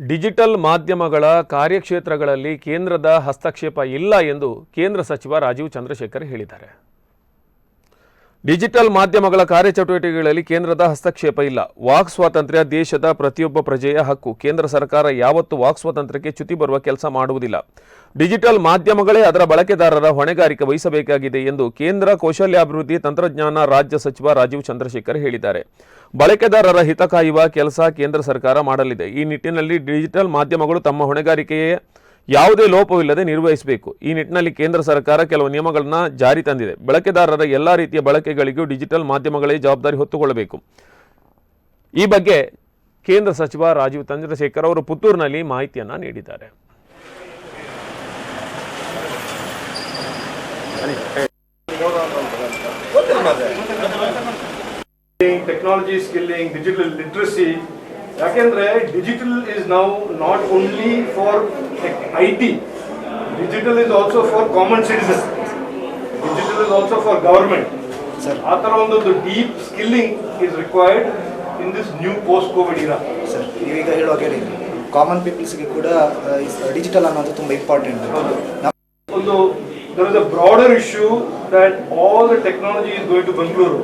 Digital ಮಾಧ್ಯಮಗಳ ಕಾರ್ಯಕ್ಷೇತ್ರಗಳಲ್ಲಿ ಕೇಂದ್ರದ ಹಸ್ತಕ್ಷೇಪ ಇಲ್ಲ ಎಂದು ಕೇಂದ್ರ ಸಚಿವ ರಾಜೀವ್ ಚಂದ್ರಶೇಖರ್ ಹೇಳಿದ್ದಾರೆ. ಡಿಜಿಟಲ್ ಮಾಧ್ಯಮಗಳ ಕಾರ್ಯಚಟುವಟಿಕೆಗಳಲ್ಲಿ ಕೇಂದ್ರದ ಹಸ್ತಕ್ಷೇಪ ಇಲ್ಲ. ವಾಕ್ ಸ್ವಾತಂತ್ರ್ಯ ದೇಶದ ಪ್ರತಿಯೊಬ್ಬ ಪ್ರಜೆಯ ಹಕ್ಕು. ಕೇಂದ್ರ ಸರ್ಕಾರ ಯಾವತ್ತೂ ವಾಕ್ ಸ್ವಾತಂತ್ರ್ಯಕ್ಕೆ ಚ್ಯುತಿ ಬರುವ ಕೆಲಸ ಮಾಡುವುದಿಲ್ಲ. ಡಿಜಿಟಲ್ ಮಾಧ್ಯಮಗಳೇ ಅದರ ಬಳಕೆದಾರರ ಹೊಣೆಗಾರಿಕೆ ವಹಿಸಬೇಕಾಗಿದೆ ಎಂದು ಕೇಂದ್ರ ಕೌಶಲ್ಯಾಭಿವೃದ್ಧಿ ತಂತ್ರಜ್ಞಾನ ರಾಜ್ಯ ಸಚಿವ ರಾಜೀವ್ ಚಂದ್ರಶೇಖರ್ ಹೇಳಿದ್ದಾರೆ. ಬಳಕೆದಾರರ ಹಿತ ಕಾಯುವ ಕೆಲಸ ಕೇಂದ್ರ ಸರ್ಕಾರ ಮಾಡಲಿದೆ. ಈ ನಿಟ್ಟಿನಲ್ಲಿ ಡಿಜಿಟಲ್ ಮಾಧ್ಯಮಗಳು ತಮ್ಮ ಹೊಣೆಗಾರಿಕೆಯೇ ಯಾವುದೇ ಲೋಪವಿಲ್ಲದೆ ನಿರ್ವಹಿಸಬೇಕು. ಈ ನಿಟ್ಟಿನಲ್ಲಿ ಕೇಂದ್ರ ಸರ್ಕಾರ ಕೆಲವು ನಿಯಮಗಳನ್ನು ಜಾರಿ ತಂದಿದೆ. ಬಳಕೆದಾರರ ಎಲ್ಲ ರೀತಿಯ ಬಳಕೆಗಳಿಗೂ ಡಿಜಿಟಲ್ ಮಾಧ್ಯಮಗಳೇ ಜವಾಬ್ದಾರಿ ಹೊತ್ತುಕೊಳ್ಳಬೇಕು. ಈ ಬಗ್ಗೆ ಕೇಂದ್ರ ಸಚಿವ ರಾಜೀವ್ ಚಂದ್ರಶೇಖರ್ ಅವರು ಪುತ್ತೂರಿನಲ್ಲಿ ಮಾಹಿತಿಯನ್ನು ನೀಡಿದ್ದಾರೆ. Technology skilling, digital literacy. ಯಾಕೆಂದ್ರೆ digital is now not only for IT. Digital is also for common citizen. Digital is also for government. ಆ ಥರ ಒಂದು deep skilling is required in this new post Covid ಇರಾ. Sir ನೀವೀಗ ಹೇಳುವಾಗ ಹೇಳಿ common ಪೀಪಲ್ಸ್ಗೆ ಕೂಡ digital ಅನ್ನೋದು ತುಂಬ ಇಂಪಾರ್ಟೆಂಟ್. ಒಂದು there is a broader issue that all the technology is going to Bangalore.